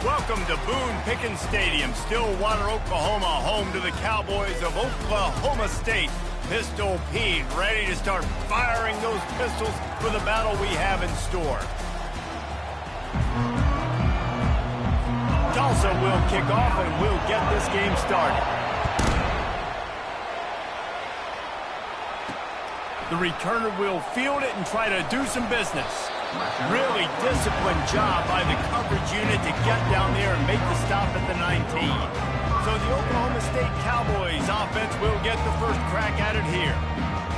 Welcome to Boone Pickens Stadium, Stillwater, Oklahoma, home to the Cowboys of Oklahoma State. Pistol Pete ready to start firing those pistols for the battle we have in store. Tulsa will kick off and we'll get this game started. The returner will field it and try to do some business. Really disciplined job by the coverage unit to get down there and make the stop at the 19. So the Oklahoma State Cowboys offense will get the first crack at it here.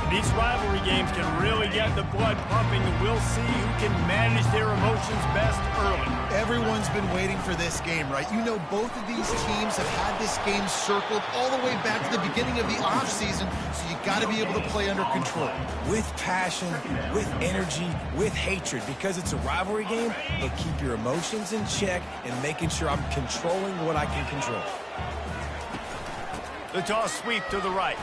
These rivalry games can really get the blood pumping, and we'll see who can manage their emotions best early. Everyone's been waiting for this game, right? You know, both of these teams have had this game circled all the way back to the beginning of the offseason, so you got to be able to play under control. With passion, with energy, with hatred, because it's a rivalry game, but keep your emotions in check and making sure I'm controlling what I can control. The toss sweep to the right.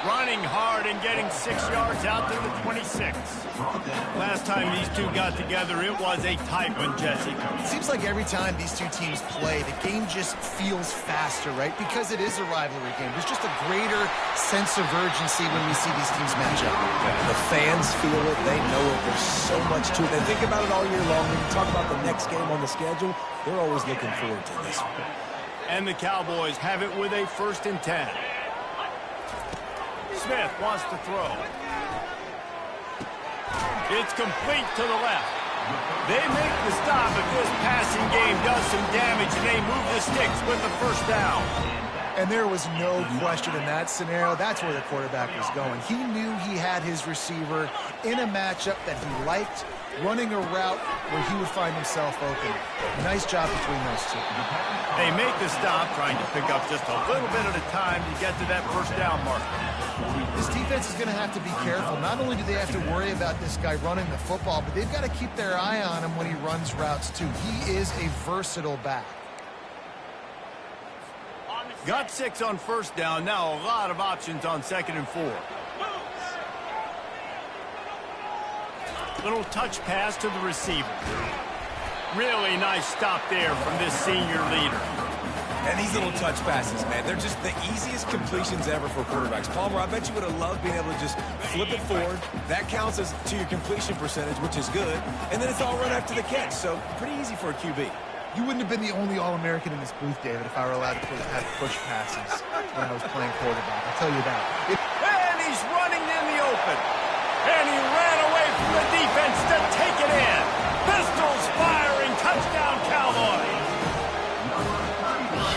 Running hard and getting 6 yards out to the 26. Last time these two got together, it was a tight one, Jesse. It seems like every time these two teams play, the game just feels faster, right? Because it is a rivalry game. There's just a greater sense of urgency when we see these teams match up. The fans feel it. They know it. There's so much to it. They think about it all year long. When you talk about the next game on the schedule, they're always looking forward to this one. And the Cowboys have it with a 1st and 10. Smith wants to throw. It's complete to the left. They make the stop, but this passing game does some damage, and they move the sticks with the first down. And there was no question in that scenario. That's where the quarterback was going. He knew he had his receiver in a matchup that he liked, running a route where he would find himself open. Nice job between those two. They make the stop, trying to pick up just a little bit at a time to get to that first down marker. This defense is going to have to be careful. Not only do they have to worry about this guy running the football, but they've got to keep their eye on him when he runs routes too. He is a versatile back. Got 6 on first down. Now a lot of options on 2nd and 4. Little touch pass to the receiver. Really nice stop there from this senior leader. And these little touch passes, man, they're just the easiest completions ever for quarterbacks. Palmer, I bet you would have loved being able to just flip it forward. That counts as to your completion percentage, which is good. And then it's all run after the catch, so pretty easy for a QB. You wouldn't have been the only All-American in this booth, David, if I were allowed to have push passes when I was playing quarterback. I'll tell you that. And he's running in the open. And he ran away from the defense to take it in. Pistols firing. Touchdown, Cowboys.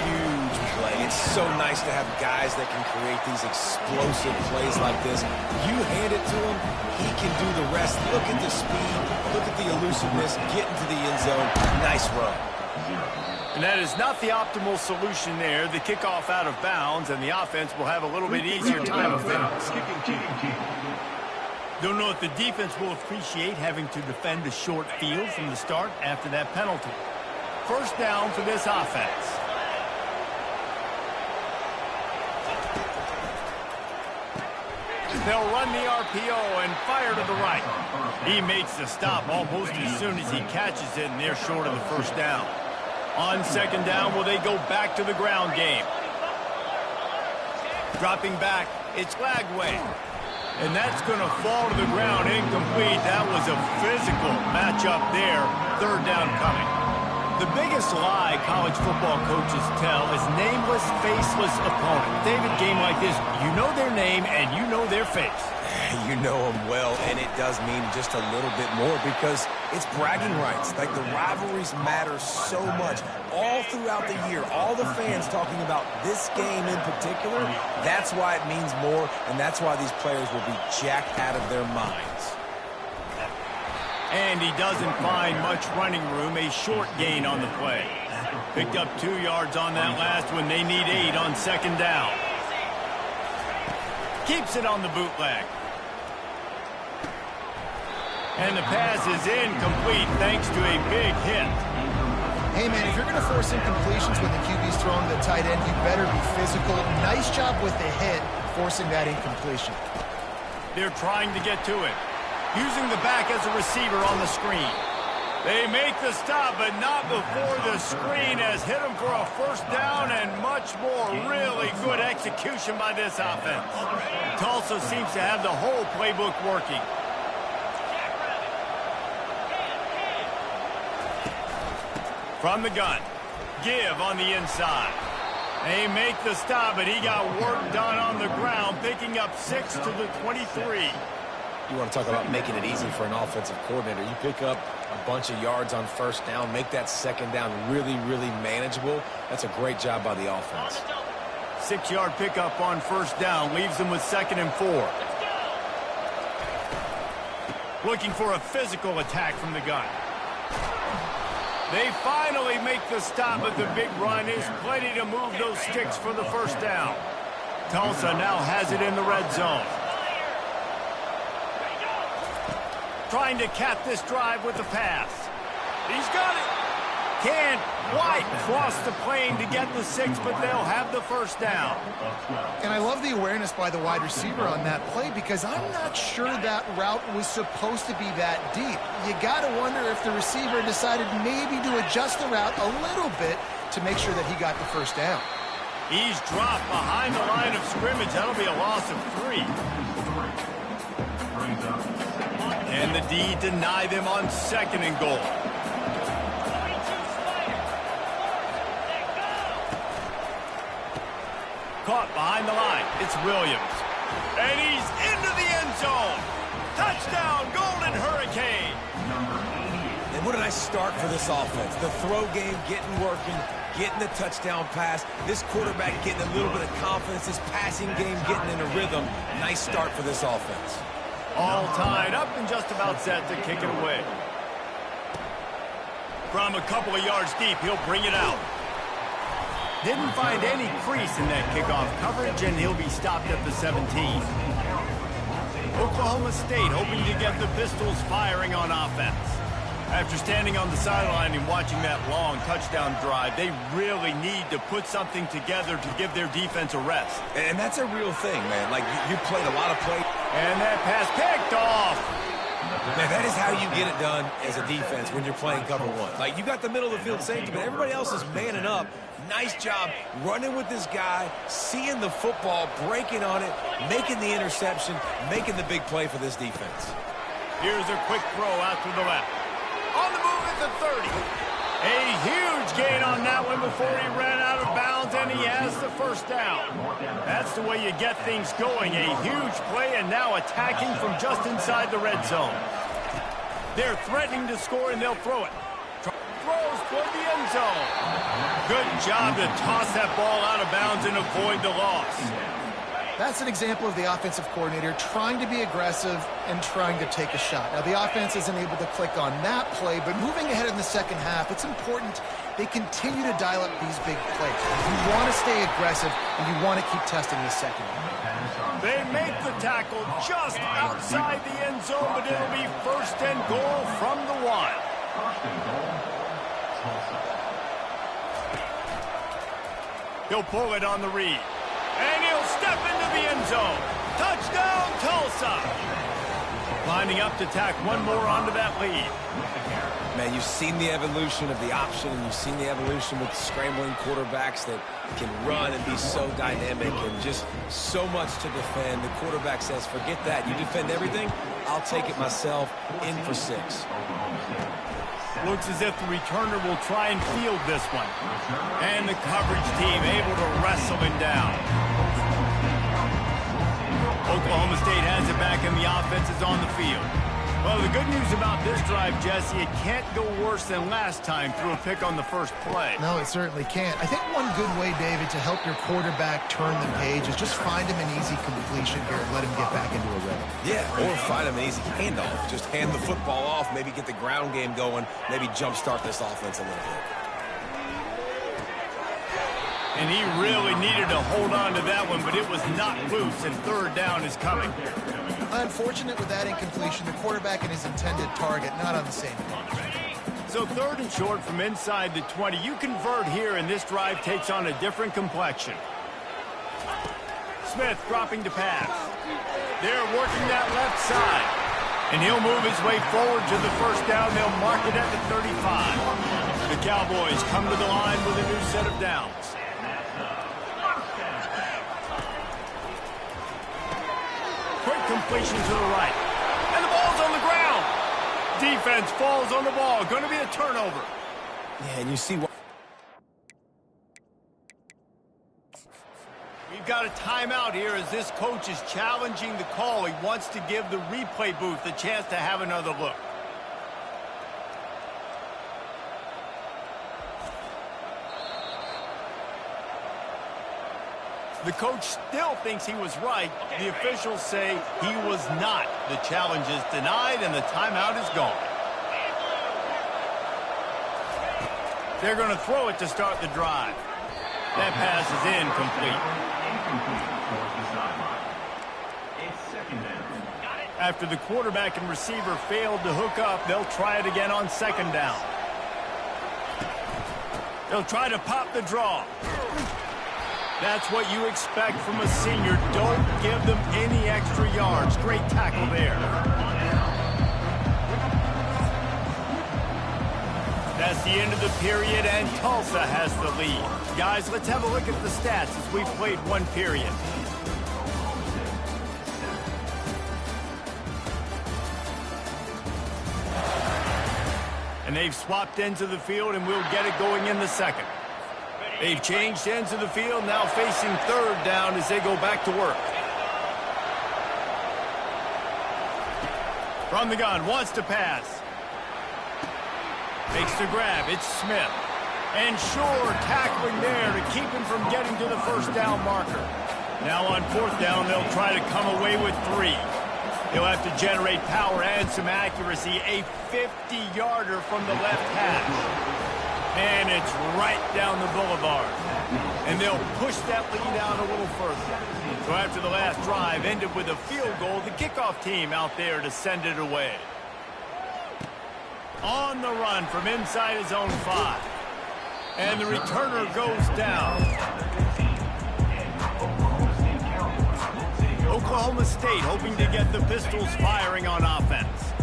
Huge play. It's so nice to have guys that can create these explosive plays like this. You hand it to him, he can do the rest. Look at the speed. Look at the elusiveness. Get into the end zone. Nice run. And that is not the optimal solution there. The kickoff out of bounds, and the offense will have a little bit easier time of it. Don't know if the defense will appreciate having to defend a short field from the start after that penalty. First down for this offense. They'll run the RPO and fire to the right. He makes the stop almost as soon as he catches it, and they're short of the first down. On 2nd down, will they go back to the ground game? Dropping back, it's Lagway. And that's going to fall to the ground incomplete. That was a physical matchup there. 3rd down coming. The biggest lie college football coaches tell is nameless, faceless opponent. David, game like this, you know their name and you know their face. You know them well, and it does mean just a little bit more because it's bragging rights. Like, the rivalries matter so much all throughout the year. All the fans talking about this game in particular, that's why it means more, and that's why these players will be jacked out of their minds. And he doesn't find much running room, a short gain on the play. Picked up 2 yards on that last one. They need 8 on 2nd down. Keeps it on the bootleg. And the pass is incomplete thanks to a big hit. Hey, man, if you're going to force incompletions when the QB's throwing the tight end, you better be physical. Nice job with the hit, forcing that incompletion. They're trying to get to it. Using the back as a receiver on the screen. They make the stop, but not before the screen has hit them for a first down and much more. Really good execution by this offense. Tulsa seems to have the whole playbook working. From the gun, give on the inside. They make the stop, but he got work done on the ground, picking up 6 to the 23. You want to talk about making it easy for an offensive coordinator. You pick up a bunch of yards on first down, make that second down really, really manageable. That's a great job by the offense. 6-yard pickup on first down leaves them with 2nd and 4. Looking for a physical attack from the gun. They finally make the stop, but the big run is plenty to move those sticks for the first down. Tulsa now has it in the red zone. Trying to cap this drive with the pass. He's got it. Can't quite cross the plane to get the 6, but they'll have the first down. And I love the awareness by the wide receiver on that play because I'm not sure that route was supposed to be that deep. You got to wonder if the receiver decided maybe to adjust the route a little bit to make sure that he got the first down. He's dropped behind the line of scrimmage. That'll be a loss of 3. And the D deny them on 2nd and goal. Caught behind the line. It's Williams. And he's into the end zone. Touchdown, Golden Hurricane. And what a nice start for this offense. The throw game getting working, getting the touchdown pass. This quarterback getting a little bit of confidence. This passing game getting in a rhythm. Nice start for this offense. All tied up and just about set to kick it away. From a couple of yards deep, he'll bring it out. Didn't find any crease in that kickoff coverage, and he'll be stopped at the 17. Oklahoma State hoping to get the Pistols firing on offense. After standing on the sideline and watching that long touchdown drive, they really need to put something together to give their defense a rest. And that's a real thing, man. Like, you played a lot of play. And that pass picked off. Man, that is how you get it done as a defense when you're playing cover 1. Like, you got the middle of the field safety, but everybody else is manning up. Nice job running with this guy, seeing the football, breaking on it, making the interception, making the big play for this defense. Here's a quick throw out to the left. On the move at the 30. A huge gain on that one before he ran out of bounds, and he has the first down. That's the way you get things going. A huge play, and now attacking from just inside the red zone. They're threatening to score, and they'll throw it. Throws toward the end zone. Good job to toss that ball out of bounds and avoid the loss. That's an example of the offensive coordinator trying to be aggressive and trying to take a shot. Now, the offense isn't able to click on that play, but moving ahead in the second half, it's important they continue to dial up these big plays. You want to stay aggressive, and you want to keep testing the second half. They make the tackle just outside the end zone, but it'll be 1st and goal from the 1. He'll pull it on the read. And he'll step into the end zone. Touchdown, Tulsa. Lining up to tack one more onto that lead. Man, you've seen the evolution of the option, and you've seen the evolution with scrambling quarterbacks that can run and be so dynamic and just so much to defend. The quarterback says, forget that. You defend everything, I'll take it myself. In for 6. Looks as if the returner will try and field this one. And the coverage team able to wrestle him down. Oklahoma State has it back, and the offense is on the field. Well, the good news about this drive, Jesse, it can't go worse than last time through a pick on the first play. No, it certainly can't. I think one good way, David, to help your quarterback turn the page is just find him an easy completion here and let him get back into a rhythm. Yeah, or find him an easy handoff. Just hand the football off, maybe get the ground game going, maybe jumpstart this offense a little bit. And he really needed to hold on to that one, but it was not loose, and 3rd down is coming. Unfortunate with that incompletion, the quarterback and his intended target not on the same page. So 3rd and short from inside the 20. You convert here, and this drive takes on a different complexion. Smith dropping to pass. They're working that left side. And he'll move his way forward to the first down. They'll mark it at the 35. The Cowboys come to the line with a new set of downs. Quick completion to the right. And the ball's on the ground. Defense falls on the ball. Going to be a turnover. Yeah, and you see what... We've got a timeout here as this coach is challenging the call. He wants to give the replay booth a chance to have another look. The coach still thinks he was right. The officials say he was not. The challenge is denied and the timeout is gone. They're going to throw it to start the drive. That pass is incomplete. After the quarterback and receiver failed to hook up, they'll try it again on second down. They'll try to pop the draw. That's what you expect from a senior. Don't give them any extra yards. Great tackle there. That's the end of the period, and Tulsa has the lead. Guys, let's have a look at the stats as we've played one period. And they've swapped ends of the field, and we'll get it going in the second. They've changed ends of the field, now facing third down as they go back to work. From the gun, wants to pass. Makes the grab, it's Smith. And sure, tackling there to keep him from getting to the first down marker. Now on fourth down, they'll try to come away with 3. He'll have to generate power and some accuracy. A 50-yarder from the left hash. And it's right down the boulevard. And they'll push that lead out a little further. So after the last drive ended with a field goal, the kickoff team out there to send it away. On the run from inside his own 5. And the returner goes down. Oklahoma State hoping to get the Pistols firing on offense.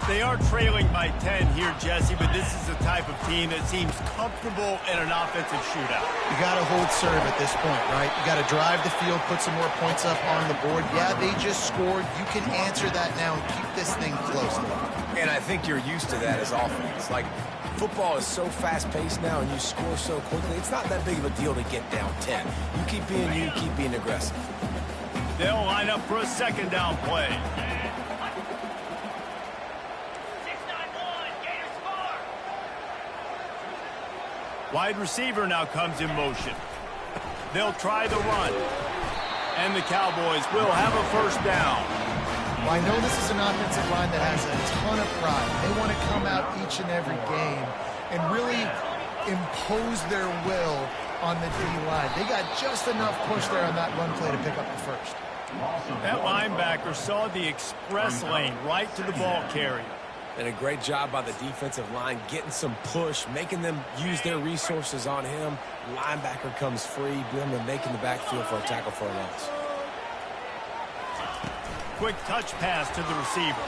They are trailing by 10 here, Jesse, but this is the type of team that seems comfortable in an offensive shootout. You got to hold serve at this point, right? You got to drive the field, put some more points up on the board. Yeah, they just scored. You can answer that now and keep this thing close. And I think you're used to that as offense. Like, football is so fast-paced now and you score so quickly, it's not that big of a deal to get down 10. You keep being aggressive. They'll line up for a second down play. Wide receiver now comes in motion. They'll try the run. And the Cowboys will have a first down. Well, I know this is an offensive line that has a ton of pride. They want to come out each and every game and really impose their will on the D-line. They got just enough push there on that run play to pick up the first. That linebacker saw the express lane right to the ball carrier. And a great job by the defensive line, getting some push, making them use their resources on him. Linebacker comes free, them making the backfield for a tackle for a loss. Quick touch pass to the receiver.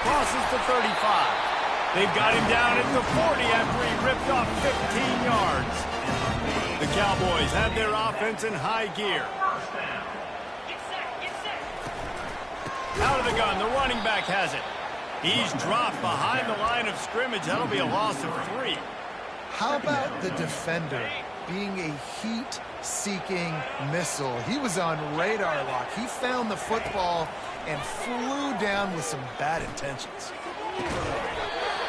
Crosses to 35. They've got him down at the 40 after he ripped off 15 yards. The Cowboys have their offense in high gear. Out of the gun, the running back has it. He's dropped behind the line of scrimmage. That'll be a loss of 3. How about the defender being a heat-seeking missile? He was on radar lock. He found the football and flew down with some bad intentions.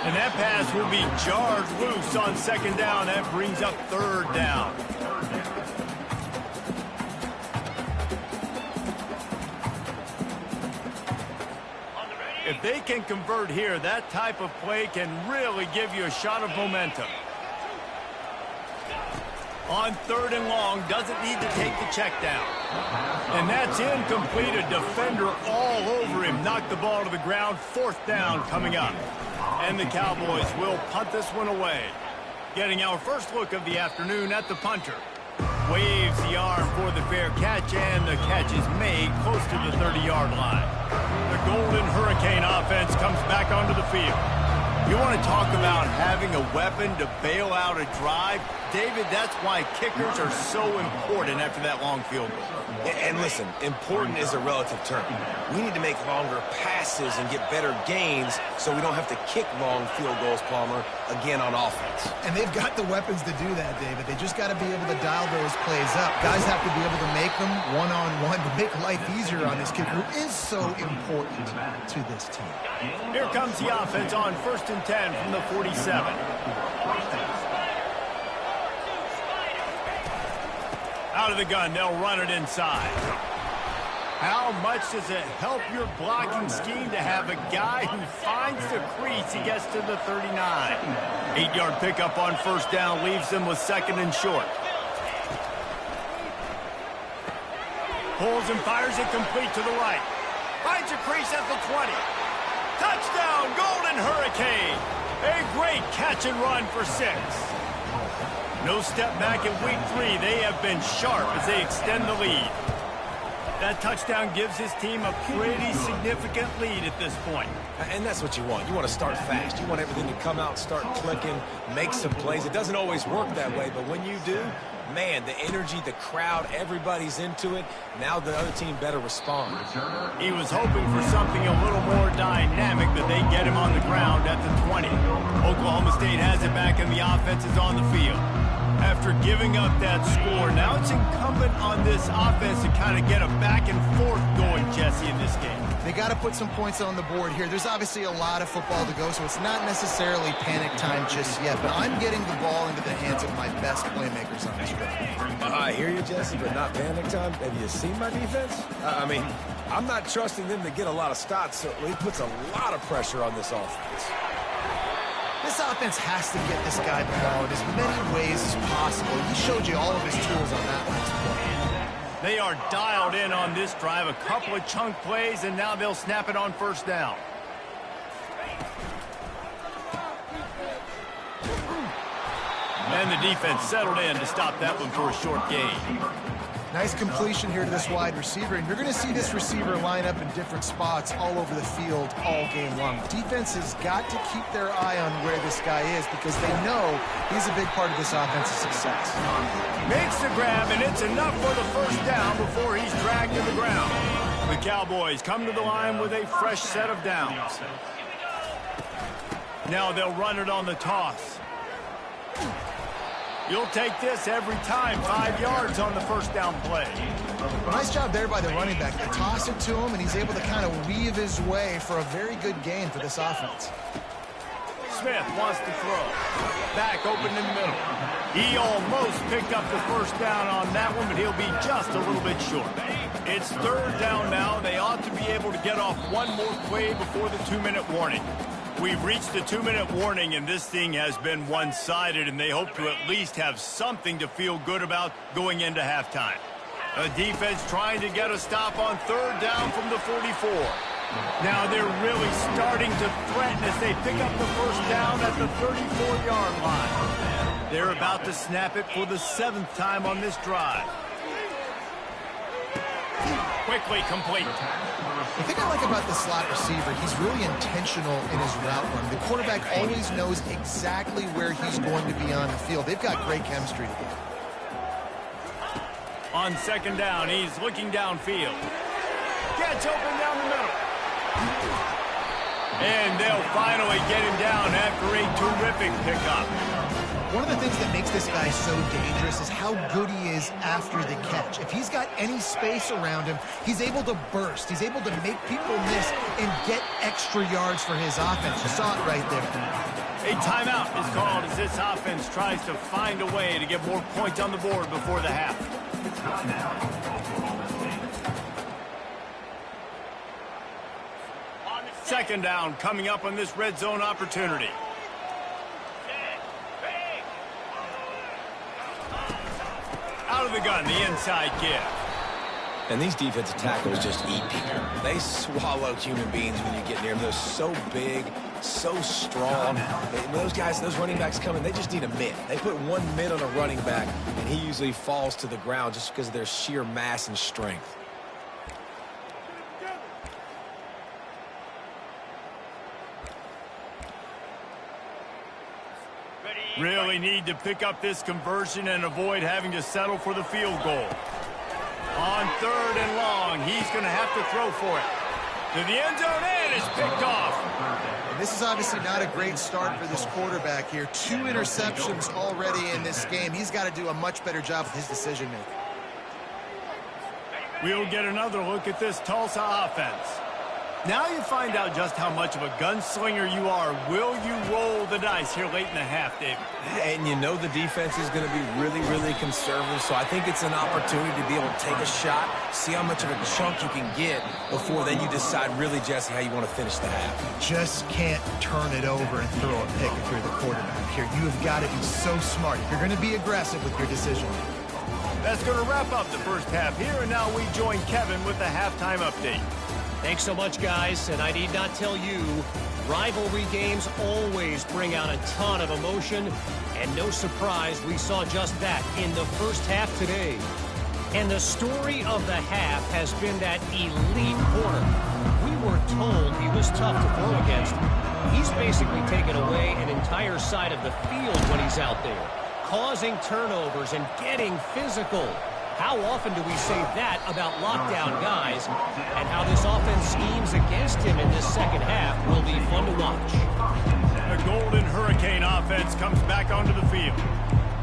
And that pass will be jarred loose on second down. That brings up third down. If they can convert here, that type of play can really give you a shot of momentum. On third and long, doesn't need to take the check down. And that's incomplete. A defender all over him. Knocked the ball to the ground. Fourth down coming up. And the Cowboys will punt this one away. Getting our first look of the afternoon at the punter. Waves the arm for the fair catch, and the catch is made close to the 30-yard line. The Golden Hurricane offense comes back onto the field. You want to talk about having a weapon to bail out a drive? David, that's why kickers are so important after that long field goal. And listen, important is a relative term. We need to make longer passes and get better gains so we don't have to kick long field goals, Palmer, again on offense. And they've got the weapons to do that, David. They just got to be able to dial those plays up. Guys have to be able to make them one-on-one to make life easier on this kicker, who is so important to this team. Here comes the offense on 1st and 10 from the 47. Out of the gun, they'll run it inside. How much does it help your blocking scheme to have a guy who finds the crease? He gets to the 39. 8-yard pickup on 1st down leaves them with 2nd and short. Pulls and fires it complete to the right. Finds a crease at the 20. Touchdown, Golden Hurricane. A great catch and run for 6. No step back in week 3. They have been sharp as they extend the lead. That touchdown gives his team a pretty significant lead at this point. And that's what you want. You want to start fast. You want everything to come out, start clicking, make some plays. It doesn't always work that way, but when you do, man, the energy, the crowd, everybody's into it. Now the other team better respond. He was hoping for something a little more dynamic, but they get him on the ground at the 20. Oklahoma State has it back, and the offense is on the field. After giving up that score, now it's incumbent on this offense to kind of get a back and forth going, Jesse, in this game. They got to put some points on the board here. There's obviously a lot of football to go, so it's not necessarily panic time just yet, but I'm getting the ball into the hands of my best playmakers on this drive. I hear you, Jesse, but not panic time. Have you seen my defense? I mean, I'm not trusting them to get a lot of stops, so it puts a lot of pressure on this offense. This offense has to get this guy the ball in as many ways as possible. He showed you all of his tools on that last play. They are dialed in on this drive. A couple of chunk plays, and now they'll snap it on 1st down. And the defense settled in to stop that one for a short gain. Nice completion here to this wide receiver, and you're going to see this receiver line up in different spots all over the field all game long. Defense has got to keep their eye on where this guy is because they know he's a big part of this offense's success. Makes the grab, and it's enough for the 1st down before he's dragged to the ground. The Cowboys come to the line with a fresh set of downs. Now they'll run it on the toss. You'll take this every time. 5 yards on the 1st down play. Nice job there by the running back. They toss it to him, and he's able to kind of weave his way for a very good gain for this offense. Smith wants to throw. Back open in the middle. He almost picked up the 1st down on that one, but he'll be just a little bit short. It's 3rd down now. They ought to be able to get off one more play before the 2-minute warning. We've reached the 2-minute warning, and this thing has been one-sided, and they hope to at least have something to feel good about going into halftime. A defense trying to get a stop on 3rd down from the 44. Now they're really starting to threaten as they pick up the 1st down at the 34-yard line. They're about to snap it for the 7th time on this drive. Quickly complete. The thing I like about the slot receiver, he's really intentional in his route run. The quarterback always knows exactly where he's going to be on the field. They've got great chemistry together. On 2nd down, he's looking downfield. Gets open down the middle. And they'll finally get him down after a terrific pickup. One of the things that makes this guy so dangerous is how good he is after the catch. If he's got any space around him, he's able to burst. He's able to make people miss and get extra yards for his offense. You saw it right there. A timeout is called as this offense tries to find a way to get more points on the board before the half. 2nd down coming up on this red zone opportunity. Out of the gun, the inside give. And these defensive tackles just eat people. They swallow human beings when you get near them. They're so big, so strong. When those guys, those running backs come in, they just need a mid. They put one mid on a running back, and he usually falls to the ground just because of their sheer mass and strength. Really need to pick up this conversion and avoid having to settle for the field goal. On 3rd and long, he's going to have to throw for it. To the end zone, and it's picked off. And this is obviously not a great start for this quarterback here. 2 interceptions already in this game. He's got to do a much better job with his decision-making. We'll get another look at this Tulsa offense. Now you find out just how much of a gunslinger you are. Will you roll the dice here late in the half, David? And you know the defense is going to be really, really conservative, so I think it's an opportunity to be able to take a shot, see how much of a chunk you can get before then you decide really, Jesse, how you want to finish the half. Just can't turn it over and throw a pick if you're the quarterback here. You have got to be so smart. If you're going to be aggressive with your decision. That's going to wrap up the first half here, and now we join Kevin with the halftime update. Thanks so much, guys, and I need not tell you, rivalry games always bring out a ton of emotion, and no surprise we saw just that in the first half today. And the story of the half has been that elite corner. We were told he was tough to throw against. He's basically taken away an entire side of the field when he's out there, causing turnovers and getting physical. How often do we say that about lockdown guys? And how this offense schemes against him in this second half will be fun to watch. The Golden Hurricane offense comes back onto the field.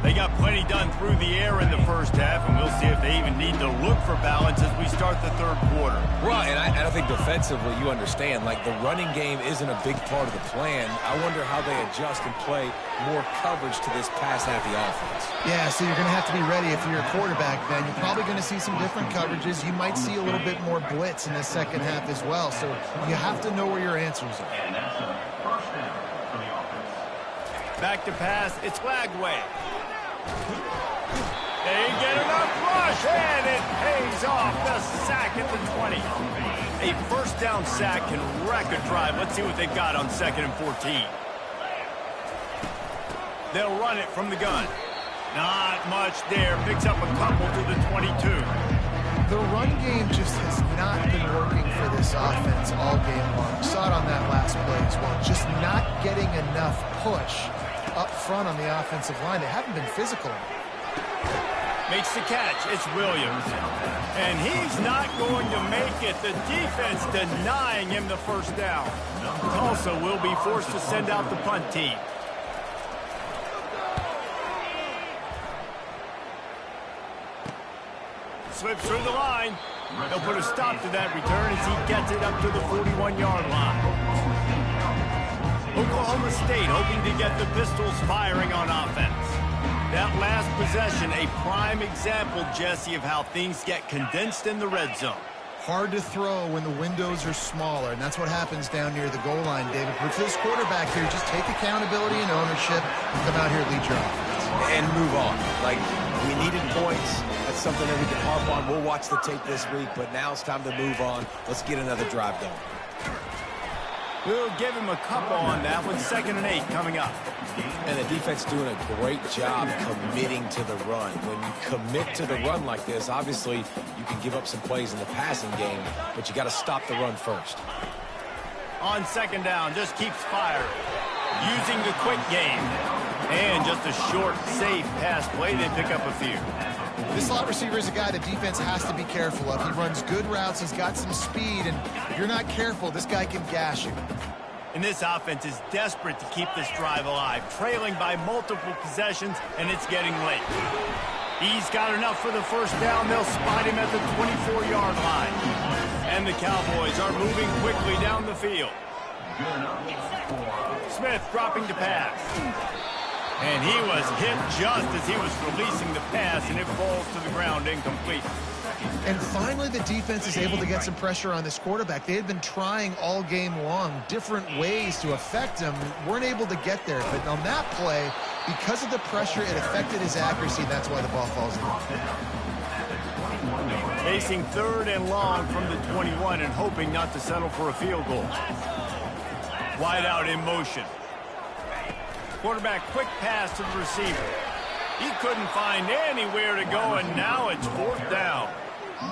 They got plenty done through the air in the first half, and we'll see if they even need to look for balance as we start the third quarter. Well, and I think defensively, you understand, like the running game isn't a big part of the plan. I wonder how they adjust and play more coverage to this pass-happy offense. Yeah, so you're going to have to be ready if you're a quarterback, Ben. You're probably going to see some different coverages. You might see a little bit more blitz in the second half as well, so you have to know where your answers are. Back to pass, it's Lagway. They get enough rush, and it pays off. The sack at the 20. A first down sack can wreck a drive. Let's see what they've got on 2nd and 14. They'll run it from the gun. Not much there. Picks up a couple to the 22. The run game just has not been working for this offense all game long. We saw it on that last play as well. Just not getting enough push up front on the offensive line. They haven't been physical. Makes the catch. It's Williams. And he's not going to make it. The defense denying him the first down. Tulsa will be forced to send out the punt team. Slips through the line. They'll put a stop to that return as he gets it up to the 41-yard line. Oklahoma State hoping to get the Pistols firing on offense. That last possession, a prime example, Jesse, of how things get condensed in the red zone. Hard to throw when the windows are smaller, and that's what happens down near the goal line, David. But for this quarterback here, just take accountability and ownership and come out here and lead your offense. And move on. Like, we needed points. That's something that we can harp on. We'll watch the tape this week, but now it's time to move on. Let's get another drive going. We'll give him a couple on that with 2nd and 8 coming up. And the defense doing a great job committing to the run. When you commit to the run like this, obviously you can give up some plays in the passing game, but you got to stop the run first. On 2nd down, just keeps firing. Using the quick game. And just a short, safe pass play, they pick up a few. This slot receiver is a guy the defense has to be careful of. He runs good routes, he's got some speed, and if you're not careful, this guy can gash you. And this offense is desperate to keep this drive alive, trailing by multiple possessions, and it's getting late. He's got enough for the first down. They'll spot him at the 24-yard line. And the Cowboys are moving quickly down the field. Smith dropping to pass. And he was hit just as he was releasing the pass, and it falls to the ground incomplete. And finally, the defense is able to get some pressure on this quarterback. They had been trying all game long different ways to affect him, weren't able to get there. But on that play, because of the pressure, it affected his accuracy, and that's why the ball falls in. Facing 3rd and long from the 21 and hoping not to settle for a field goal. Wide out in motion. Quarterback quick pass to the receiver. He couldn't find anywhere to go, and now it's 4th down.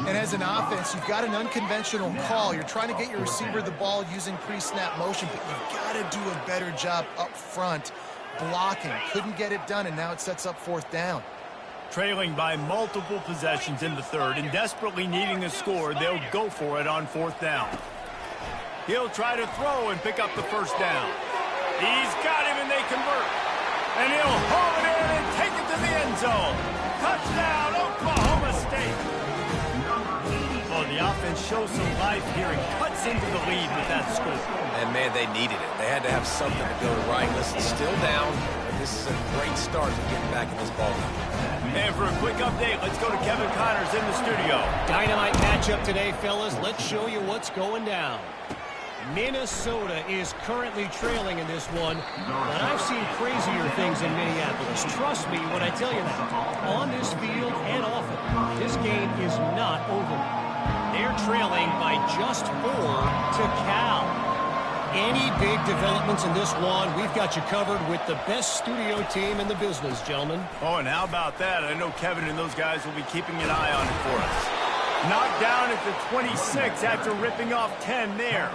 And as an offense, you've got an unconventional call. You're trying to get your receiver the ball using pre-snap motion, but you've got to do a better job up front blocking, couldn't get it done, and now it sets up 4th down. Trailing by multiple possessions in the 3rd and desperately needing a score, they'll go for it on 4th down. He'll try to throw and pick up the 1st down. He's got him, and they convert. And he'll haul it in and take it to the end zone. Touchdown, Oklahoma State. Oh, the offense shows some life here and cuts into the lead with that score. And, man, they needed it. They had to have something to go right. Listen, still down, but this is a great start to getting back in this ballgame. And for a quick update, let's go to Kevin Connors in the studio. Dynamite matchup today, fellas. Let's show you what's going down. Minnesota is currently trailing in this one, but I've seen crazier things in Minneapolis. Trust me when I tell you that. On this field and off it, this game is not over. They're trailing by just 4 to Cal. Any big developments in this one, we've got you covered with the best studio team in the business, gentlemen. Oh, and how about that? I know Kevin and those guys will be keeping an eye on it for us. Knocked down at the 26 after ripping off 10 there.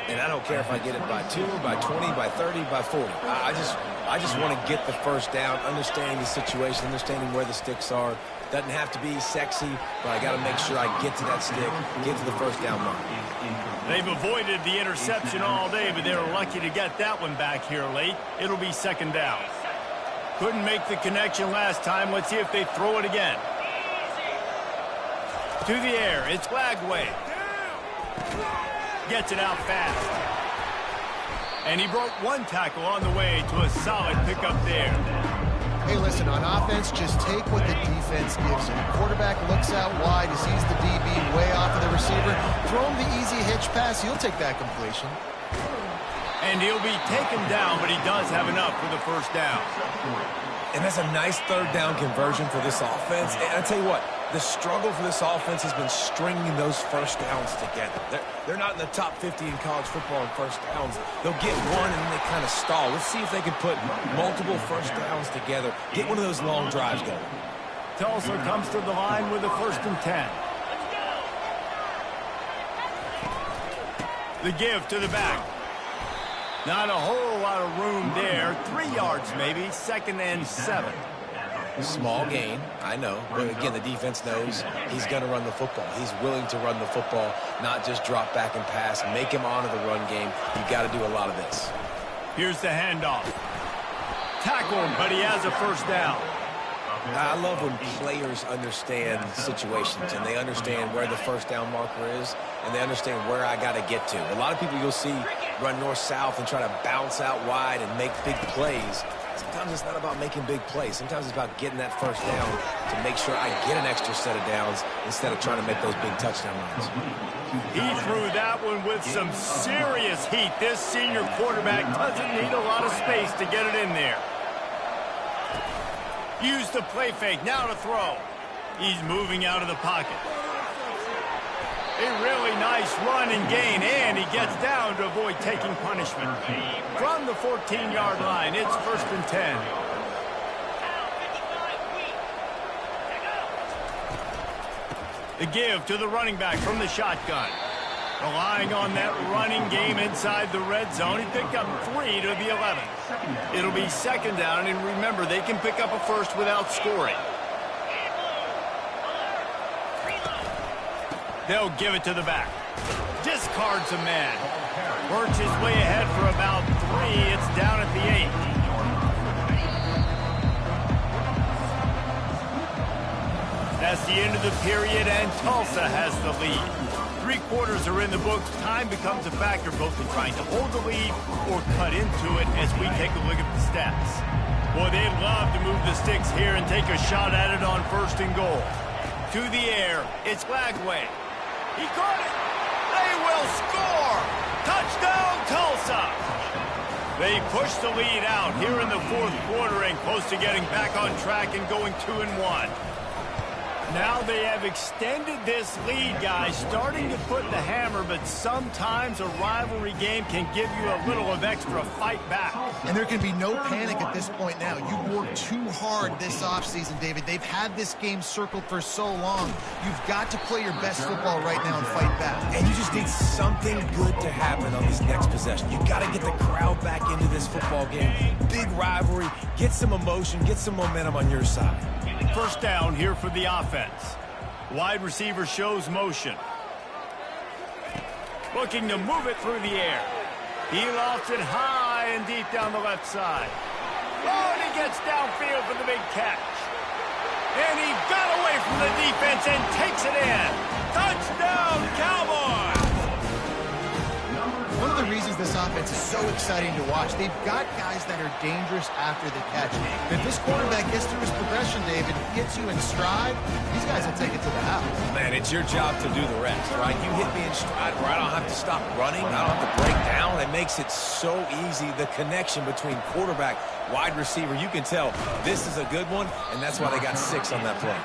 And I don't care if I get it by 2, by 20, by 30, by 40. I just want to get the 1st down, understanding the situation, understanding where the sticks are. Doesn't have to be sexy, but I got to make sure I get to that stick, get to the 1st down mark. They've avoided the interception all day, but they were lucky to get that one back here late. It'll be 2nd down. Couldn't make the connection last time. Let's see if they throw it again. To the air, it's Lagway. Gets it out fast. And he broke 1 tackle on the way to a solid pickup there. Hey, listen, on offense, just take what the defense gives you. The quarterback looks out wide, he sees the DB way off of the receiver. Throw him the easy hitch pass, he'll take that completion. And he'll be taken down, but he does have enough for the 1st down. And that's a nice 3rd down conversion for this offense. And I tell you what, the struggle for this offense has been stringing those 1st downs together. They're not in the top 50 in college football in 1st downs. They'll get one and then they kind of stall. Let's see if they can put multiple 1st downs together. Get one of those long drives going. Tulsa comes to the line with a 1st and 10. The give to the back. Not a whole lot of room there. 3 yards maybe. 2nd and 7. Small gain, I know. But again, the defense knows he's going to run the football. He's willing to run the football, not just drop back and pass. Make him honor the run game. You've got to do a lot of this. Here's the handoff. Tackled, but he has a 1st down. I love when players understand situations and they understand where the 1st down marker is and they understand where I got to get to. A lot of people you'll see run north-south and try to bounce out wide and make big plays. Sometimes it's not about making big plays. Sometimes it's about getting that 1st down to make sure I get an extra set of downs instead of trying to make those big touchdown runs. He threw that one with some serious heat. This senior quarterback doesn't need a lot of space to get it in there. Use the play fake, now to throw. He's moving out of the pocket. A really nice run and gain, and he gets down to avoid taking punishment. From the 14-yard line, it's 1st and 10. The give to the running back from the shotgun. Relying on that running game inside the red zone, he picked up 3 to the 11. It'll be 2nd down, and remember, they can pick up a 1st without scoring. They'll give it to the back. Discards a man. Works his way ahead for about 3. It's down at the 8. That's the end of the period, and Tulsa has the lead. 3 quarters are in the books. Time becomes a factor both in trying to hold the lead or cut into it as we take a look at the stats. Boy, they'd love to move the sticks here and take a shot at it on 1st and goal. To the air, it's Lagway. He caught it. They will score. Touchdown, Tulsa. They push the lead out here in the 4th quarter and close to getting back on track and going 2-1. Now they have extended this lead, guys, starting to put the hammer, but sometimes a rivalry game can give you a little of extra fight back. And there can be no panic at this point now. You've worked too hard this offseason, David. They've had this game circled for so long. You've got to play your best football right now and fight back. And you just need something good to happen on this next possession. You got to get the crowd back into this football game. Big rivalry. Get some emotion. Get some momentum on your side. First down here for the offense. Wide receiver shows motion. Looking to move it through the air. He lofts it high and deep down the left side. Oh, and he gets downfield for the big catch. And he got away from the defense and takes it in. Touchdown, Cowboys! One of the reasons this offense is so exciting to watch, they've got guys that are dangerous after the catch. If this quarterback gets through his progression, David, gets you in stride, these guys will take it to the house. Man, it's your job to do the rest, right? You hit me in stride where I don't have to stop running. I don't have to break down. It makes it so easy. The connection between quarterback, wide receiver, you can tell this is a good one, and that's why they got 6 on that play.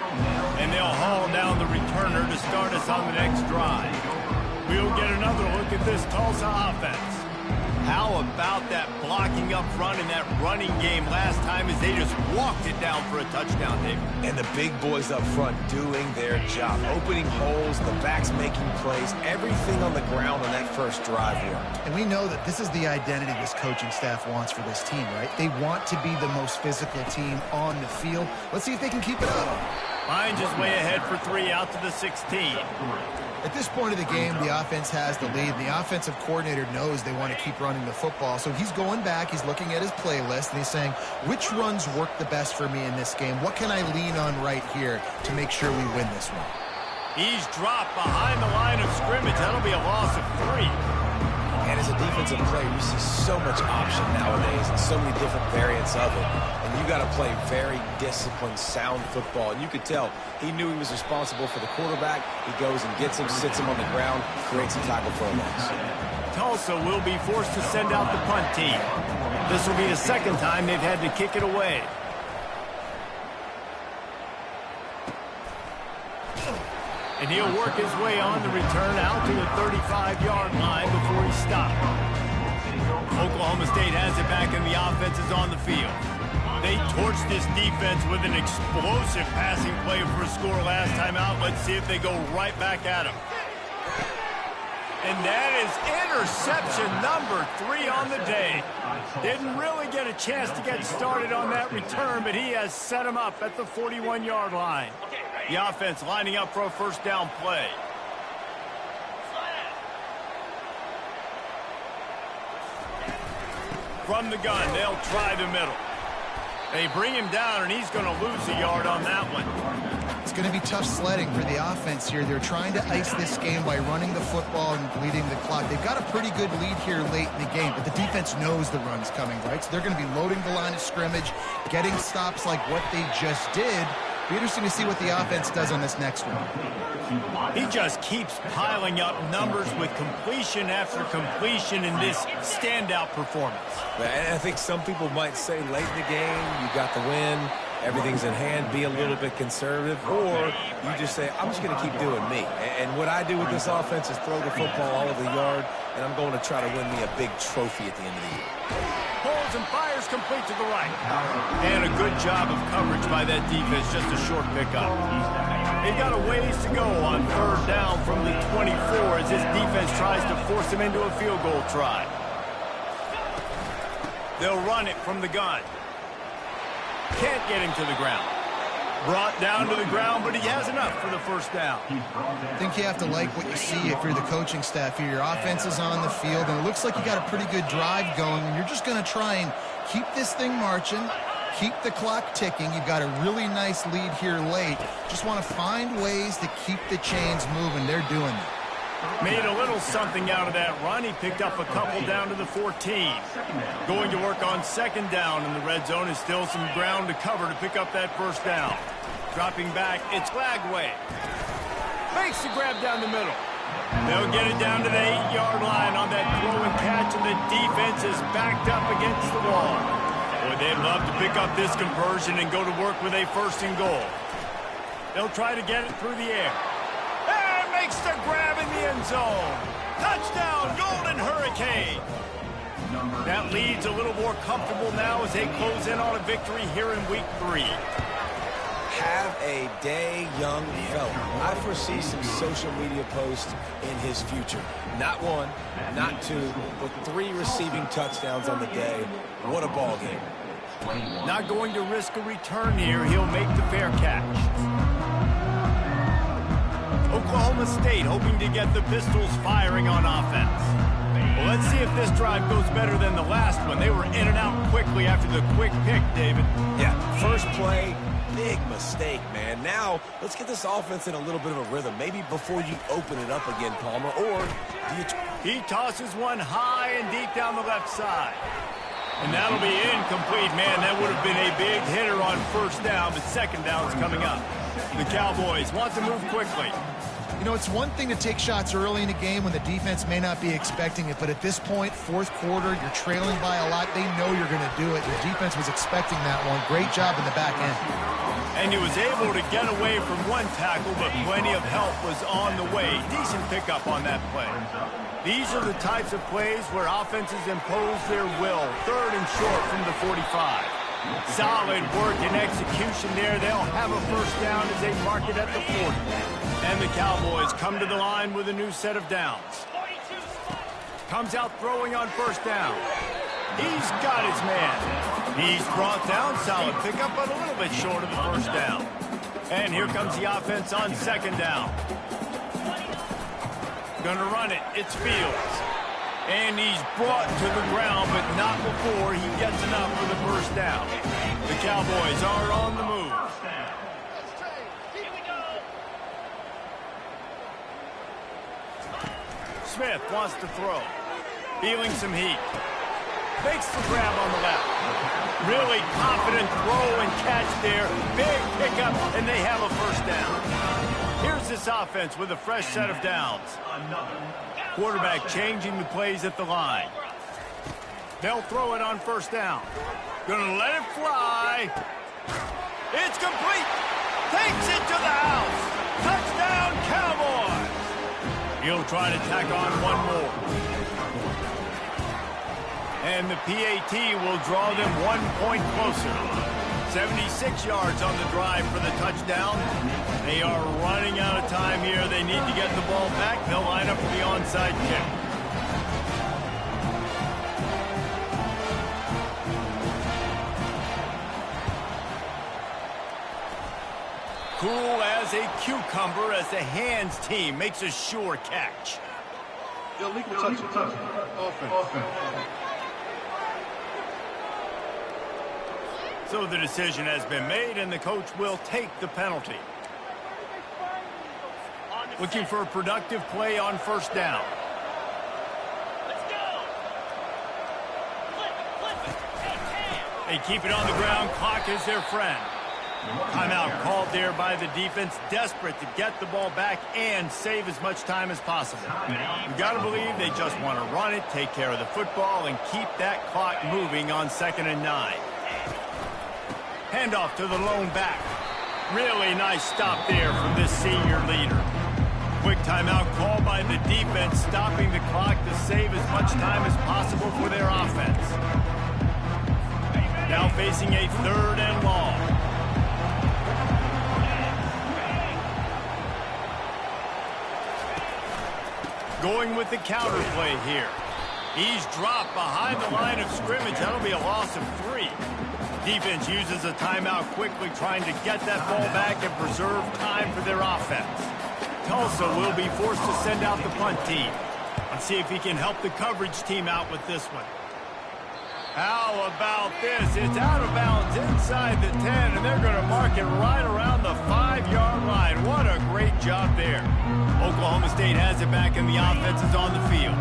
And they'll haul down the returner to start us on the next drive. We'll get another look at this Tulsa offense. How about that blocking up front in that running game last time as they just walked it down for a touchdown, David? And the big boys up front doing their job. Opening holes, the backs making plays, everything on the ground on that first drive worked. And we know that this is the identity this coaching staff wants for this team, right? They want to be the most physical team on the field. Let's see if they can keep it up. Hines is way ahead for 3 out to the 16. At this point of the game, the offense has the lead. The offensive coordinator knows they want to keep running the football. So he's going back, he's looking at his playlist, and he's saying, which runs work the best for me in this game? What can I lean on right here to make sure we win this one? He's dropped behind the line of scrimmage. That'll be a loss of 3. And as a defensive player, you see so much option nowadays and so many different variants of it. And you got to play very disciplined, sound football. And you could tell he knew he was responsible for the quarterback. He goes and gets him, sits him on the ground, creates a tackle for a loss. Tulsa will be forced to send out the punt team. This will be the second time they've had to kick it away. And he'll work his way on the return out to the 35-yard line before he stopped. Oklahoma State has it back and the offense is on the field. They torched this defense with an explosive passing play for a score last time out. Let's see if they go right back at him. And that is interception number 3 on the day. Didn't really get a chance to get started on that return, but he has set him up at the 41-yard line. The offense lining up for a first down play. From the gun, they'll try the middle. They bring him down, and he's going to lose a yard on that one. It's going to be tough sledding for the offense here. They're trying to ice this game by running the football and bleeding the clock. They've got a pretty good lead here late in the game, but the defense knows the run's coming, right? So they're going to be loading the line of scrimmage, getting stops like what they just did. Be interesting to see what the offense does on this next one. He just keeps piling up numbers with completion after completion in this standout performance. And I think some people might say late in the game, you got the win, everything's in hand, be a little bit conservative, or you just say, I'm just going to keep doing me. And what I do with this offense is throw the football all over the yard, and I'm going to try to win me a big trophy at the end of the year. Pulls and fires complete to the right. And a good job of coverage by that defense, just a short pickup. They've got a ways to go on third down from the 24 as this defense tries to force them into a field goal try. They'll run it from the gun. Can't get him to the ground. Brought down to the ground, but he has enough for the first down. I think you have to like what you see if you're the coaching staff here. Your offense is on the field, and it looks like you got a pretty good drive going, and you're just going to try and keep this thing marching, keep the clock ticking. You've got a really nice lead here late. Just want to find ways to keep the chains moving. They're doing it. Made a little something out of that run. He picked up a couple down to the 14. Going to work on second down in the red zone. Is still some ground to cover to pick up that first down. Dropping back, it's Flagway. Makes the grab down the middle. They'll get it down to the 8-yard line on that throw and catch, and the defense is backed up against the wall. Boy, they'd love to pick up this conversion and go to work with a 1st and goal. They'll try to get it through the air. And makes the grab in the end zone. Touchdown, Golden Hurricane. That lead's a little more comfortable now as they close in on a victory here in week 3. Have a day, young fella. I foresee some social media posts in his future. Not 1, not 2, but 3 receiving touchdowns on the day. What a ball game. Not going to risk a return here. He'll make the fair catch. Oklahoma State hoping to get the Pistols firing on offense. Well, let's see if this drive goes better than the last one. They were in and out quickly after the quick pick, David. Yeah, first play, big mistake, man. Now, let's get this offense in a little bit of a rhythm. Maybe before you open it up again, Palmer, or do you... He tosses one high and deep down the left side. And that'll be incomplete, man. That would have been a big hitter on first down, but second down's coming up. The Cowboys want to move quickly. You know, it's one thing to take shots early in a game when the defense may not be expecting it, but at this point, fourth quarter, you're trailing by a lot. They know you're going to do it. Your defense was expecting that one. Great job in the back end. And he was able to get away from one tackle, but plenty of help was on the way. Decent pickup on that play. These are the types of plays where offenses impose their will. 3rd and short from the 45. Solid work and execution there. They'll have a first down as they mark it at the 40. And the Cowboys come to the line with a new set of downs. Comes out throwing on first down. He's got his man. He's brought down. Solid pickup, but a little bit short of the first down. And here comes the offense on second down. Gonna run it. It's Fields. And he's brought to the ground, but not before he gets enough for the first down. The Cowboys are on the move. Smith wants to throw. Feeling some heat. Makes the grab on the left. Really confident throw and catch there. Big pickup, and they have a first down. Here's this offense with a fresh set of downs. Quarterback changing the plays at the line. They'll throw it on first down. Gonna let it fly. It's complete. Takes it to the house. Touchdown, Cowboys. He'll try to tack on one more. And the PAT will draw them 1 point closer. 76 yards on the drive for the touchdown. They are running out of time here. They need to get the ball back. They'll line up for the onside kick. Cool as a cucumber as the hands team makes a sure catch. Illegal touch. Offense. So the decision has been made, and the coach will take the penalty. Looking for a productive play on first down. They keep it on the ground. Clock is their friend. Timeout called there by the defense, desperate to get the ball back and save as much time as possible. You got to believe they just want to run it, take care of the football, and keep that clock moving on 2nd and 9. Handoff to the lone back. Really nice stop there from this senior leader. Quick timeout call by the defense, stopping the clock to save as much time as possible for their offense. Now facing a 3rd and long. Going with the counter play here. He's dropped behind the line of scrimmage. That'll be a loss of 3. Defense uses a timeout quickly, trying to get that ball back and preserve time for their offense. Tulsa will be forced to send out the punt team. Let's see if he can help the coverage team out with this one. How about this? It's out of bounds inside the 10, and they're going to mark it right around the 5-yard line. What a great job there. Oklahoma State has it back, and the offense is on the field.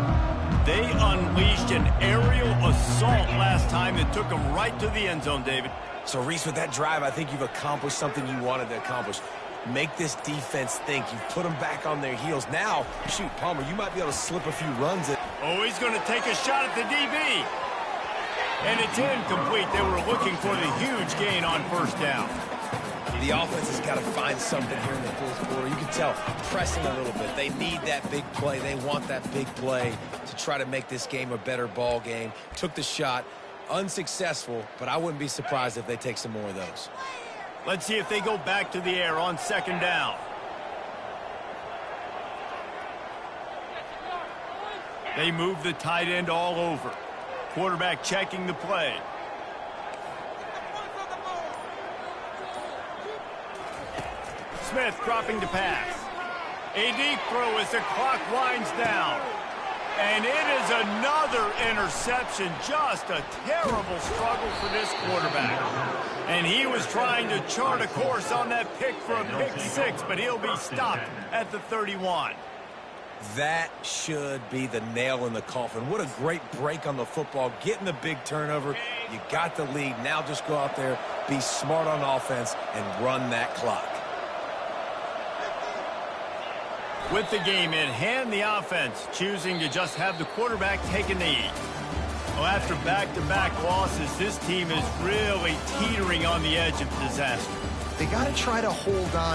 They unleashed an aerial assault last time that took them right to the end zone, David. So, Reese, with that drive, I think you've accomplished something you wanted to accomplish. Make this defense think. You've put them back on their heels. Now, shoot, Palmer, you might be able to slip a few runs in. Oh, he's going to take a shot at the DB. And it's incomplete. They were looking for the huge gain on first down. The offense has got to find something here in the fourth quarter. You can tell, pressing a little bit. They need that big play. They want that big play to try to make this game a better ball game. Took the shot, unsuccessful, but I wouldn't be surprised if they take some more of those. Let's see if they go back to the air on second down. They move the tight end all over. Quarterback checking the play. Smith dropping to pass. A deep throw as the clock winds down. And it is another interception. Just a terrible struggle for this quarterback. And he was trying to chart a course on that pick for a pick six, but he'll be stopped at the 31. That should be the nail in the coffin. What a great break on the football. Getting the big turnover. You got the lead. Now just go out there, be smart on offense, and run that clock. With the game in hand, the offense choosing to just have the quarterback take a knee. Well, after back-to-back losses, this team is really teetering on the edge of disaster. They got to try to hold on